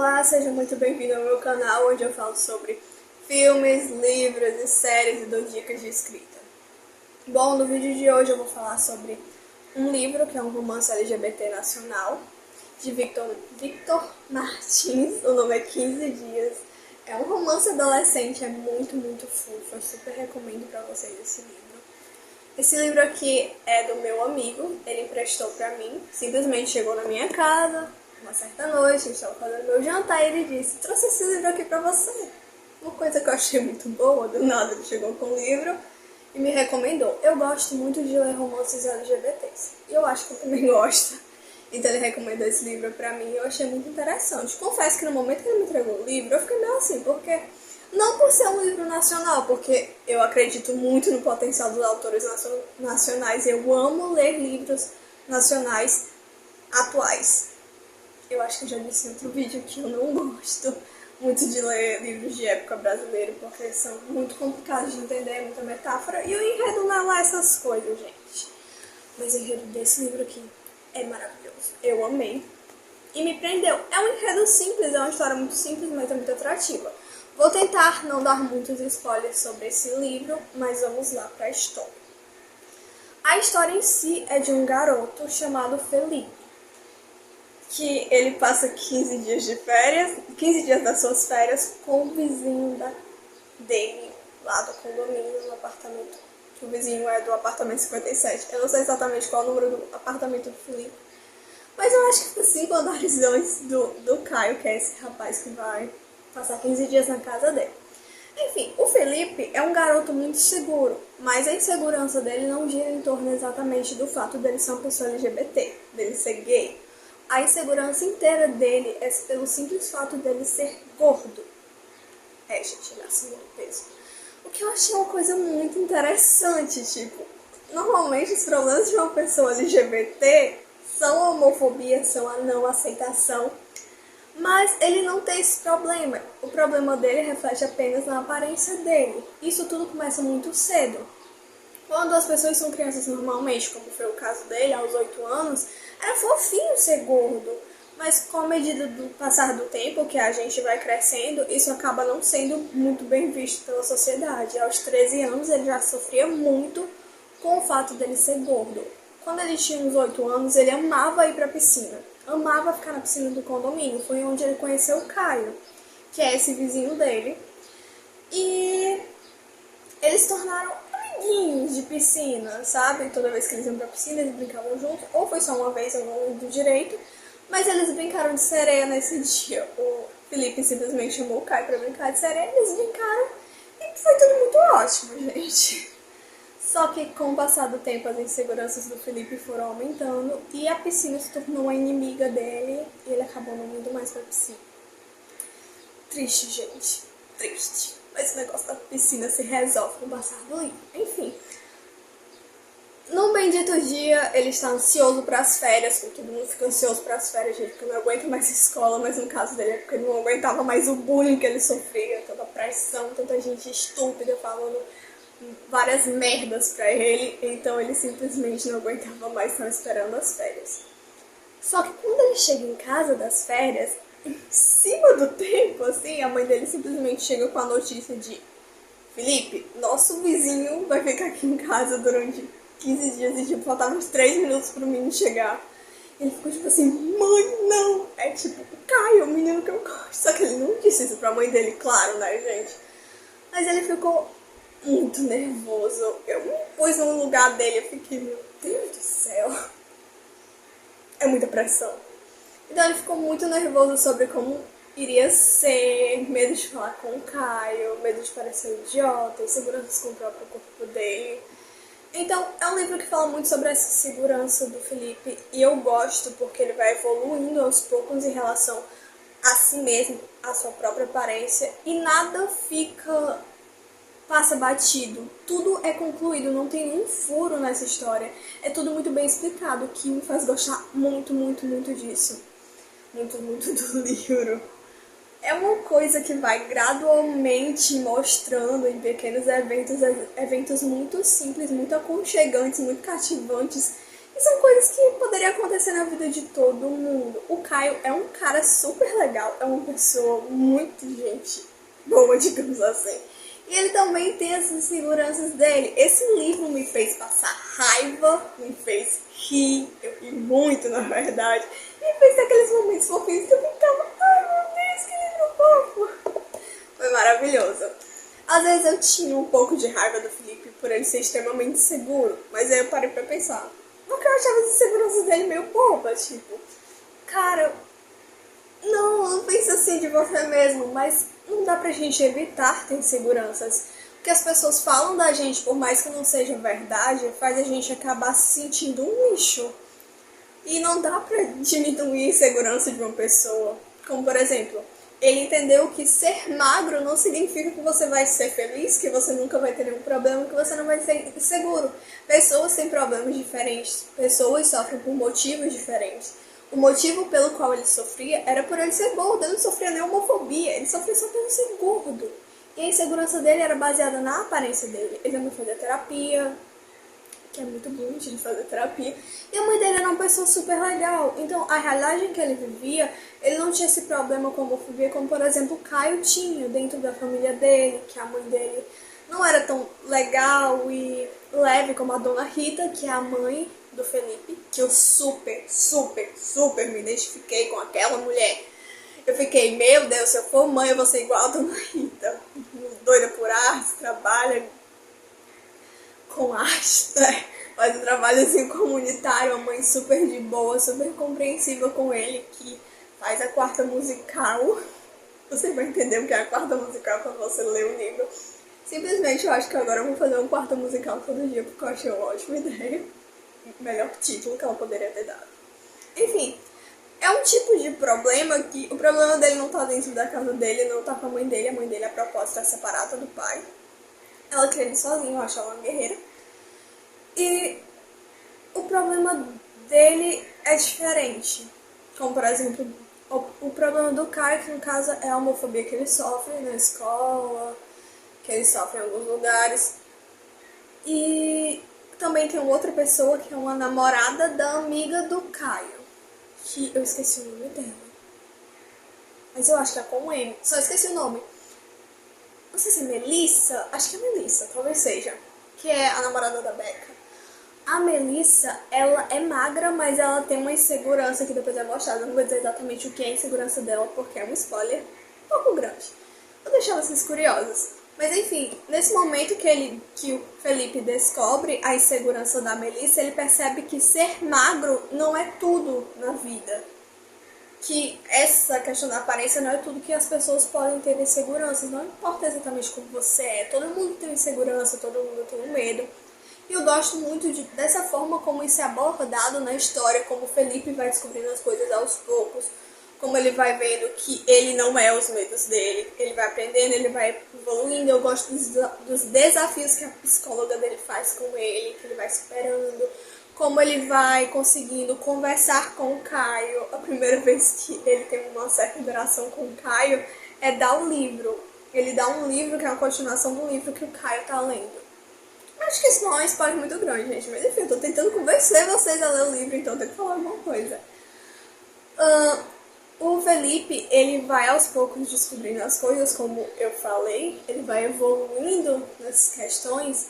Olá, seja muito bem-vindo ao meu canal, onde eu falo sobre filmes, livros e séries e dou dicas de escrita. Bom, no vídeo de hoje eu vou falar sobre um livro que é um romance LGBT nacional, de Victor Martins, o nome é 15 Dias. É um romance adolescente, é muito fofo, eu super recomendo pra vocês esse livro. Esse livro aqui é do meu amigo, ele emprestou pra mim, simplesmente chegou na minha casa, uma certa noite, eu estava fazendo meu jantar e ele disse: trouxe esse livro aqui pra você. Uma coisa que eu achei muito boa, do nada ele chegou com o livro e me recomendou. Eu gosto muito de ler romances LGBTs, e eu acho que ele também gosta. Então ele recomendou esse livro pra mim e eu achei muito interessante. Confesso que no momento que ele me entregou o livro, eu fiquei meio assim, porque... Não por ser um livro nacional, porque eu acredito muito no potencial dos autores nacionais. Eu amo ler livros nacionais atuais. Eu acho que eu já disse em outro vídeo que eu não gosto muito de ler livros de época brasileira, porque são muito complicados de entender, muita metáfora. E o enredo não é lá essas coisas, gente. Mas o enredo desse livro aqui é maravilhoso. Eu amei. E me prendeu. É um enredo simples, é uma história muito simples, mas é muito atrativa. Vou tentar não dar muitos spoilers sobre esse livro, mas vamos lá para a história. A história em si é de um garoto chamado Felipe, que ele passa 15 dias de férias, 15 dias das suas férias com o vizinho dele, lá do condomínio, no apartamento, que o vizinho é do apartamento 57. Eu não sei exatamente qual é o número do apartamento do Felipe, mas eu acho que fica 5 andares do Caio, que é esse rapaz que vai passar 15 dias na casa dele. Enfim, o Felipe é um garoto muito seguro, mas a insegurança dele não gira em torno exatamente do fato dele ser uma pessoa LGBT, dele ser gay. A insegurança inteira dele é pelo simples fato dele ser gordo. Gente, ele é acima do peso. O que eu achei uma coisa muito interessante, tipo, normalmente os problemas de uma pessoa LGBT são a homofobia, são a não aceitação. Mas ele não tem esse problema. O problema dele reflete apenas na aparência dele. Isso tudo começa muito cedo. Quando as pessoas são crianças normalmente, como foi o caso dele, aos 8 anos, era fofinho ser gordo. Mas com a medida do passar do tempo, que a gente vai crescendo, isso acaba não sendo muito bem visto pela sociedade. Aos 13 anos ele já sofria muito com o fato dele ser gordo. Quando ele tinha uns 8 anos, ele amava ir pra piscina. Amava ficar na piscina do condomínio. Foi onde ele conheceu o Caio, que é esse vizinho dele. E eles se tornaram amiguinhos de piscina, sabe? Toda vez que eles iam pra piscina, eles brincavam juntos. Ou foi só uma vez, eu não lembro direito. Mas eles brincaram de sereia nesse dia. O Felipe simplesmente chamou o Caio pra brincar de sereia. Eles brincaram e foi tudo muito ótimo, gente. Só que com o passar do tempo as inseguranças do Felipe foram aumentando e a piscina se tornou uma inimiga dele e ele acabou não indo mais pra piscina. Triste, gente. Triste. Mas o negócio da piscina se resolve com o passar do livro. Enfim. Num bendito dia, ele está ansioso para as férias, como todo mundo fica ansioso para as férias, gente, porque não aguenta mais a escola, mas no caso dele é porque ele não aguentava mais o bullying que ele sofria, toda a pressão, tanta gente estúpida falando várias merdas pra ele, então ele simplesmente não aguentava mais, estava esperando as férias. Só que quando ele chega em casa das férias, em cima do tempo, assim, a mãe dele simplesmente chega com a notícia de: Felipe, nosso vizinho vai ficar aqui em casa durante 15 dias e tipo, faltavam uns 3 minutos pro menino chegar. Ele ficou tipo assim: mãe, não! É tipo, o Caio, o menino que eu gosto. Só que ele não disse isso pra mãe dele, claro, né, gente? Mas ele ficou muito nervoso. Eu me pus no lugar dele, eu fiquei, meu Deus do céu. É muita pressão. Então ele ficou muito nervoso sobre como iria ser, medo de falar com o Caio, medo de parecer um idiota, inseguranças com o próprio corpo dele. Então é um livro que fala muito sobre essa segurança do Felipe e eu gosto porque ele vai evoluindo aos poucos em relação a si mesmo, a sua própria aparência e nada passa batido, tudo é concluído, não tem nenhum furo nessa história, é tudo muito bem explicado, o que me faz gostar muito disso, muito do livro. É uma coisa que vai gradualmente mostrando em pequenos eventos muito simples, muito aconchegantes, muito cativantes, E são coisas que poderiam acontecer na vida de todo mundo. O Caio é um cara super legal, é uma pessoa muito gente boa, digamos assim. E ele também tem as inseguranças dele. Esse livro me fez passar raiva, me fez rir, eu ri muito na verdade. Me fez ter aqueles momentos fofinhos que eu ficava, ai meu Deus, que livro fofo. Foi maravilhoso. Às vezes eu tinha um pouco de raiva do Felipe por ele ser extremamente seguro, mas aí eu parei pra pensar. Porque eu achava as inseguranças dele meio bobas, tipo, cara, não pensa assim de você mesmo, mas não dá pra gente evitar ter inseguranças. O que as pessoas falam da gente, por mais que não seja verdade, faz a gente acabar se sentindo um lixo. E não dá pra diminuir a insegurança de uma pessoa. Como, por exemplo, ele entendeu que ser magro não significa que você vai ser feliz, que você nunca vai ter nenhum problema, que você não vai ser inseguro. Pessoas têm problemas diferentes, pessoas sofrem por motivos diferentes. O motivo pelo qual ele sofria era por ele ser gordo, ele não sofria nem homofobia, ele sofria só por ser gordo. E a insegurança dele era baseada na aparência dele. Ele não fazia terapia, que é muito bonito de fazer terapia. E a mãe dele era uma pessoa super legal. Então, a realidade em que ele vivia, ele não tinha esse problema com homofobia, como, por exemplo, o Caio tinha dentro da família dele, que a mãe dele não era tão legal e leve como a dona Rita, que é a mãe do Felipe, que eu super me identifiquei com aquela mulher. Eu fiquei, meu Deus, se eu for mãe, eu vou ser igual a dona Rita. Doida por arte, trabalha com arte, né? Faz um trabalhozinho comunitário, uma mãe super de boa, super compreensiva com ele, que faz a quarta musical. Você vai entender o que é a quarta musical quando você lê o livro. Simplesmente eu acho que agora eu vou fazer uma quarta musical todo dia, porque eu achei uma ótima ideia. Melhor título que ela poderia ter dado. Enfim, é um tipo de problema que o problema dele não tá dentro da casa dele, não tá com a mãe dele a propósito é separada do pai. Ela cria ele sozinha, eu acho ela uma guerreira. E o problema dele é diferente. Como, por exemplo, o problema do Caio, que no caso é a homofobia que ele sofre na escola, que ele sofre em alguns lugares. E também tem outra pessoa que é uma namorada da amiga do Caio, que eu esqueci o nome dela. Mas eu acho que é com M, só esqueci o nome. Não sei se é Melissa, acho que é Melissa, talvez seja, que é a namorada da Becca. A Melissa, ela é magra, mas ela tem uma insegurança que depois é mostrada. Eu não vou dizer exatamente o que é a insegurança dela, porque é um spoiler um pouco grande. Vou deixar vocês curiosos. Mas enfim, nesse momento que o Felipe descobre a insegurança da Melissa, ele percebe que ser magro não é tudo na vida. Que essa questão da aparência não é tudo que as pessoas podem ter inseguranças. Não importa exatamente como você é. Todo mundo tem insegurança, todo mundo tem um medo. E eu gosto muito dessa forma como isso é abordado na história, como o Felipe vai descobrindo as coisas aos poucos, como ele vai vendo que ele não é os medos dele, ele vai aprendendo, ele vai evoluindo. Eu gosto dos desafios que a psicóloga dele faz com ele, que ele vai superando, como ele vai conseguindo conversar com o Caio. A primeira vez que ele tem uma certa interação com o Caio é dar um livro. Ele dá um livro que é uma continuação do livro que o Caio tá lendo. Acho que isso não é um spoiler muito grande, gente. Mas enfim, eu tô tentando convencer vocês a ler o livro, então eu tenho que falar alguma coisa. O Felipe, ele vai aos poucos descobrindo as coisas, como eu falei. Ele vai evoluindo nessas questões.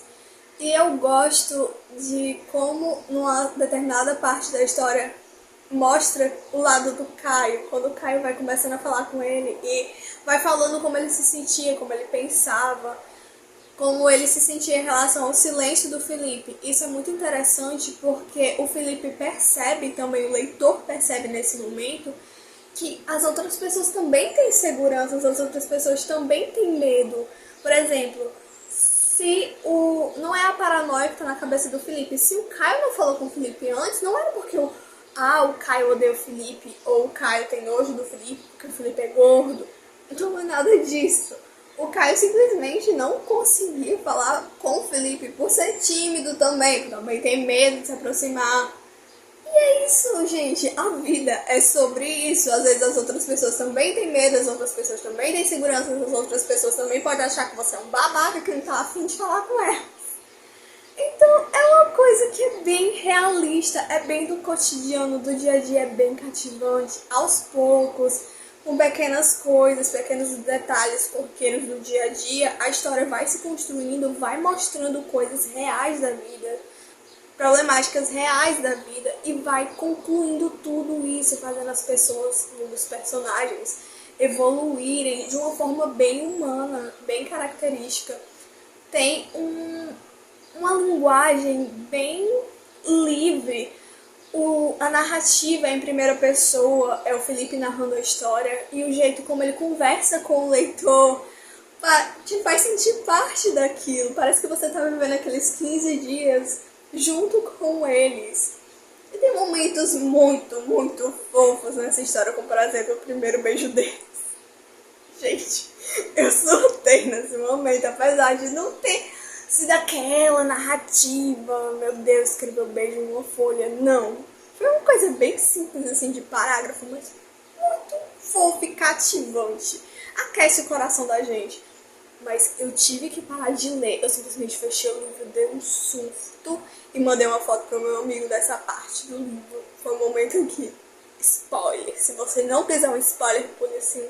E eu gosto de como, numa determinada parte da história, mostra o lado do Caio. Quando o Caio vai começando a falar com ele e vai falando como ele se sentia, como ele pensava, como ele se sentia em relação ao silêncio do Felipe. Isso é muito interessante porque o Felipe percebe, também o leitor percebe nesse momento, que as outras pessoas também têm inseguranças, as outras pessoas também têm medo. Por exemplo, não é a paranoia que está na cabeça do Felipe. Se o Caio não falou com o Felipe antes, não era porque o Caio odeia o Felipe, ou o Caio tem nojo do Felipe porque o Felipe é gordo. Não é nada disso. O Caio simplesmente não conseguia falar com o Felipe por ser tímido também tem medo de se aproximar. E é isso, gente. A vida é sobre isso. Às vezes as outras pessoas também têm medo, as outras pessoas também têm segurança, as outras pessoas também podem achar que você é um babaca que não tá afim de falar com elas. Então é uma coisa que é bem realista, é bem do cotidiano, do dia a dia, é bem cativante, aos poucos, com pequenas coisas, pequenos detalhes corriqueiros do dia a dia, a história vai se construindo, vai mostrando coisas reais da vida, problemáticas reais da vida e vai concluindo tudo isso, fazendo as pessoas, os personagens, evoluírem de uma forma bem humana, bem característica. Tem uma linguagem bem livre. A narrativa é em primeira pessoa, é o Felipe narrando a história, e o jeito como ele conversa com o leitor te faz sentir parte daquilo. Parece que você está vivendo aqueles 15 dias junto com eles. E tem momentos muito, muito fofos nessa história, como por exemplo o primeiro beijo deles. Gente, eu surtei nesse momento, apesar de não ter sido aquela narrativa, meu Deus, escreveu beijo em uma folha, não. Foi uma coisa bem simples, assim, de parágrafo, mas muito fofo e cativante. Aquece o coração da gente. Mas eu tive que parar de ler, eu simplesmente fechei o livro, dei um surto e mandei uma foto pro meu amigo dessa parte do livro. Foi um momento em que, spoiler, se você não quiser um spoiler, pule assim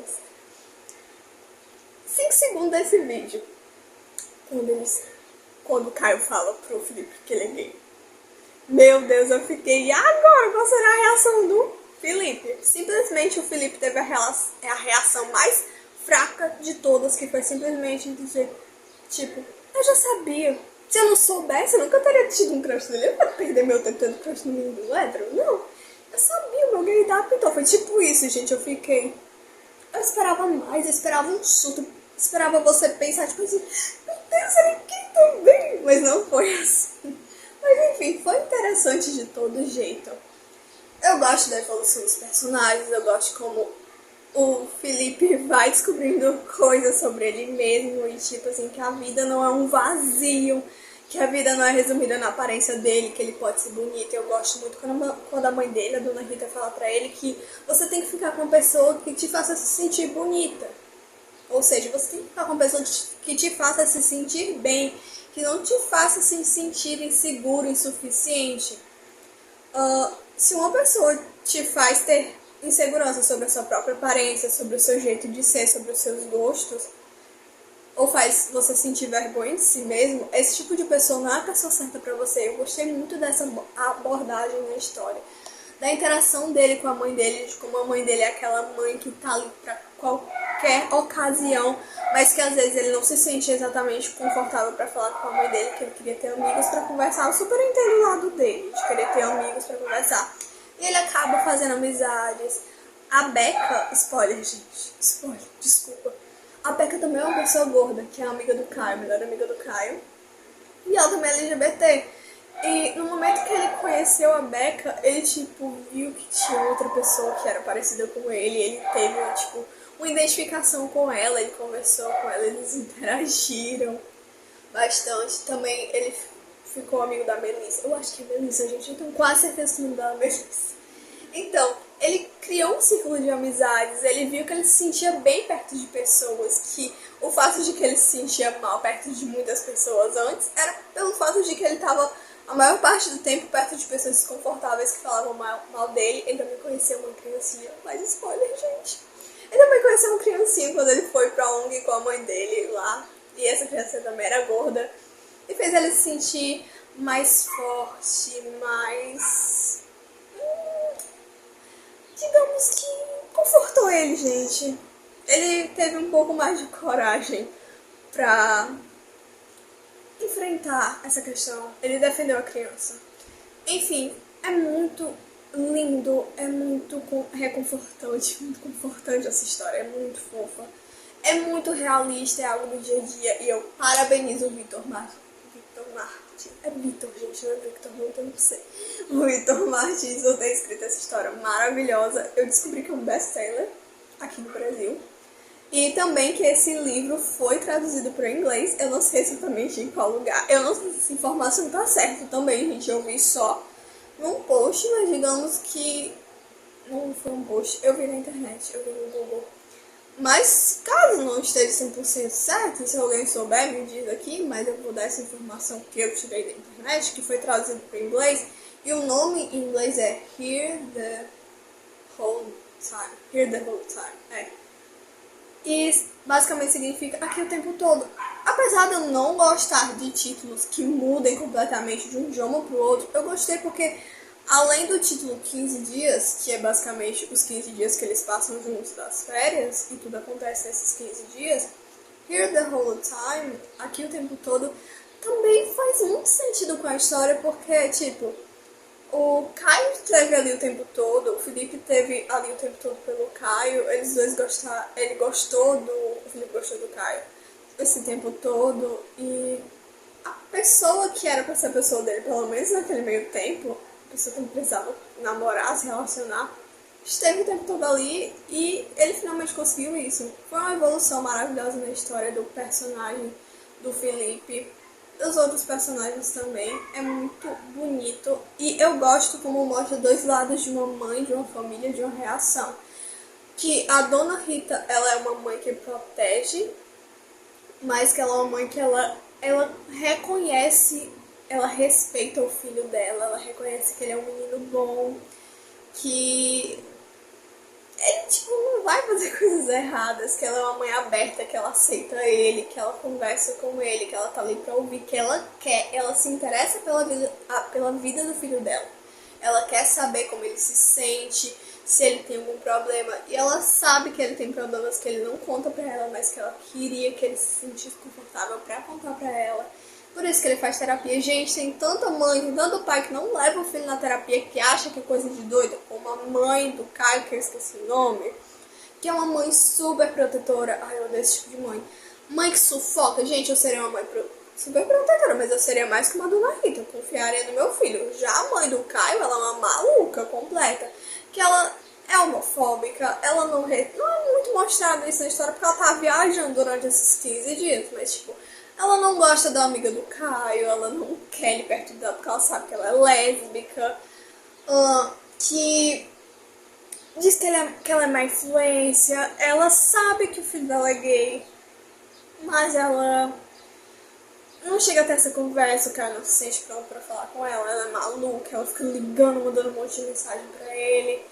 5 segundos desse vídeo. Quando o Caio fala pro Felipe que ele é gay. Meu Deus, eu fiquei, e agora? Qual será a reação do Felipe? Simplesmente o Felipe teve a reação mais fraca de todas, que foi simplesmente dizer, tipo, eu já sabia. Se eu não soubesse, eu nunca teria tido um crush nele. Eu não ia perder meu tempo tendo crush no menino hétero. Não, eu sabia, meu gaydar pintou. Foi tipo isso, gente, eu fiquei... Eu esperava mais, eu esperava um surto, esperava você pensar, tipo assim, meu Deus, ele quer também. Mas não foi assim. Mas enfim, foi interessante de todo jeito. Eu gosto da evolução dos personagens, eu gosto como o Felipe vai descobrindo coisas sobre ele mesmo e tipo assim, que a vida não é um vazio, que a vida não é resumida na aparência dele, que ele pode ser bonito. Eu gosto muito quando a mãe dele, a dona Rita, fala pra ele que você tem que ficar com uma pessoa que te faça se sentir bonita. Ou seja, você tem que ficar com uma pessoa que te faça se sentir bem, que não te faça se sentir inseguro, insuficiente. Se uma pessoa te faz ter insegurança sobre a sua própria aparência, sobre o seu jeito de ser, sobre os seus gostos, ou faz você sentir vergonha de si mesmo, esse tipo de pessoa não é a pessoa certa pra você. Eu gostei muito dessa abordagem na história, da interação dele com a mãe dele, de como a mãe dele é aquela mãe que tá ali pra qualquer ocasião, mas que às vezes ele não se sente exatamente confortável pra falar com a mãe dele, que ele queria ter amigos pra conversar. Eu super entendo o lado dele, de querer ter amigos pra conversar. E ele acaba fazendo amizades. A Becca, spoiler, gente, spoiler, desculpa. A Becca também é uma pessoa gorda, que é amiga do Caio, melhor amiga do Caio. E ela também é LGBT. E no momento que ele conheceu a Becca, ele, tipo, viu que tinha outra pessoa que era parecida com ele. Ele teve, tipo, uma identificação com ela, ele conversou com ela, eles interagiram bastante. Também ele ficou amigo da Melissa. Eu acho que é Melissa, gente, eu tenho quase certeza que o nome dela é Melissa. Então, ele criou um círculo de amizades, ele viu que ele se sentia bem perto de pessoas, que o fato de que ele se sentia mal perto de muitas pessoas antes era pelo fato de que ele estava a maior parte do tempo perto de pessoas desconfortáveis que falavam mal dele. Ele também conheceu uma criancinha, mas spoiler, gente. Ele também conheceu uma criancinha quando ele foi pra ONG com a mãe dele lá, e essa criança também era gorda, e fez ele se sentir mais forte, mais... digamos que confortou ele, gente. Ele teve um pouco mais de coragem pra enfrentar essa questão. Ele defendeu a criança. Enfim, é muito lindo, é muito reconfortante, muito confortante essa história, é muito fofa. É muito realista, é algo do dia a dia. E eu parabenizo o Vitor Martins. É Vitor, gente, não é Victor, não sei. O Vitor Martins por ter escrito essa história maravilhosa. Eu descobri que é um best-seller aqui no Brasil. E também que esse livro foi traduzido para o inglês. Eu não sei exatamente em qual lugar. Eu não sei se essa informação tá certa também, gente. Eu vi só num post, mas digamos que... não foi um post. Eu vi na internet, eu vi no Google. Mas caso não esteja 100% certo, se alguém souber, me diz aqui, mas eu vou dar essa informação que eu tirei da internet, que foi traduzido para o inglês, e o nome em inglês é Hear the Whole Time. Hear the Whole Time, E basicamente significa aqui o tempo todo. Apesar de eu não gostar de títulos que mudem completamente de um idioma para o outro, eu gostei porque, além do título 15 dias, que é basicamente os 15 dias que eles passam juntos das férias, e tudo acontece nesses 15 dias, Here the Whole Time, aqui o tempo todo, também faz muito sentido com a história, porque, tipo, o Caio esteve ali o tempo todo, o Felipe esteve ali o tempo todo pelo Caio, eles dois gostaram, o Felipe gostou do Caio esse tempo todo, e a pessoa que era pra ser a pessoa dele, pelo menos naquele meio tempo, a pessoa que não precisava namorar, se relacionar, esteve o tempo todo ali e ele finalmente conseguiu isso. Foi uma evolução maravilhosa na história do personagem do Felipe, dos outros personagens também. É muito bonito e eu gosto como mostra dois lados de uma mãe, de uma família, de uma reação. Que a Dona Rita, ela é uma mãe que protege, mas que ela é uma mãe que ela reconhece, ela respeita o filho dela, ela reconhece que ele é um menino bom, que ele, tipo, não vai fazer coisas erradas, que ela é uma mãe aberta, que ela aceita ele, que ela conversa com ele, que ela tá ali pra ouvir, que ela quer, ela se interessa pela vida do filho dela. Ela quer saber como ele se sente, se ele tem algum problema. E ela sabe que ele tem problemas que ele não conta pra ela, mas que ela queria que ele se sentisse confortável pra contar pra ela. Por isso que ele faz terapia. Gente, tem tanta mãe, tem tanto pai que não leva o filho na terapia, que acha que é coisa de doido. Como a mãe do Caio, que eu esqueci o nome, que é uma mãe super protetora. Ai, eu odeio esse tipo de mãe. Mãe que sufoca. Gente, eu seria uma mãe super protetora, mas eu seria mais que uma Dona Rita. Eu confiaria no meu filho. Já a mãe do Caio, ela é uma maluca completa. Que ela é homofóbica, ela não é muito mostrado isso na história, porque ela tá viajando durante esses 15 dias, mas tipo, ela não gosta da amiga do Caio, ela não quer ele perto dela porque ela sabe que ela é lésbica, que diz que ela é má influência, ela sabe que o filho dela é gay, mas ela não chega a ter essa conversa, o cara não se sente pronto pra falar com ela é maluca, ela fica ligando, mandando um monte de mensagem pra ele.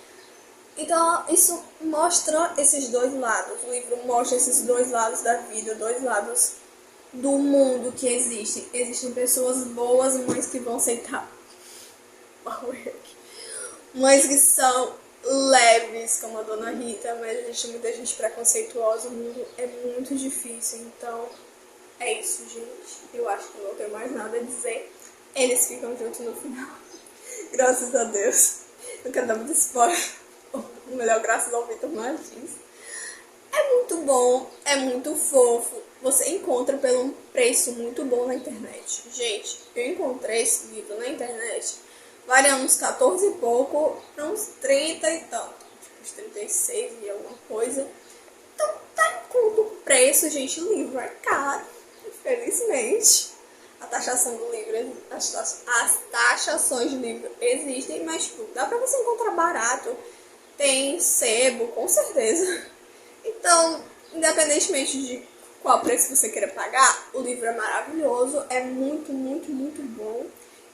Então, isso mostra esses dois lados. O livro mostra esses dois lados da vida, dois lados do mundo que existem. Existem pessoas boas, mães que vão aceitar. Mães que são leves, como a Dona Rita, mas existe muita gente preconceituosa. O mundo é muito difícil. Então, é isso, gente. Eu acho que não tenho mais nada a dizer. Eles ficam juntos no final. Graças a Deus. Não quero dar muito spoiler. O melhor, graças ao Vitor Martins. É muito bom, é muito fofo. Você encontra por um preço muito bom na internet. Gente, eu encontrei esse livro na internet, variando uns 14 e pouco para uns 30 e tanto. Tipo, uns 36 e alguma coisa. Então tá em conta o preço, gente. O livro é caro, infelizmente. A taxação do livro, as taxações de livro existem, mas tipo, dá pra você encontrar barato. Tem sebo, com certeza. Então, independentemente de qual preço você queira pagar, o livro é maravilhoso, é muito, muito, muito bom.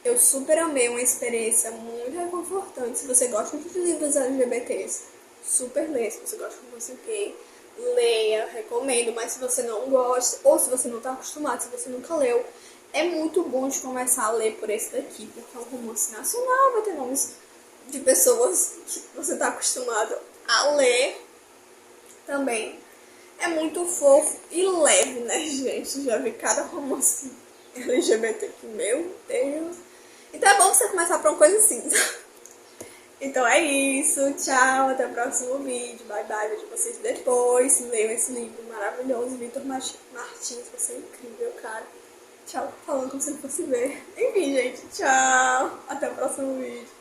Eu super amei, uma experiência muito reconfortante. Se você gosta muito de livros LGBTs, super leia. Se você gosta de romance gay, leia, recomendo. Mas se você não gosta, ou se você não está acostumado, se você nunca leu, é muito bom de começar a ler por esse daqui, porque é um romance nacional, vai ter nomes de pessoas que você está acostumado a ler também. É muito fofo e leve, né, gente? Já vi cada romance LGBT que, meu Deus. Então é bom você começar por uma coisa assim. Então é isso. Tchau. Até o próximo vídeo. Bye, bye. Vejo vocês depois. Leiam esse livro maravilhoso. Vitor Martins. Você é incrível, cara. Tchau. Falando como se não fosse ver. Enfim, gente. Tchau. Até o próximo vídeo.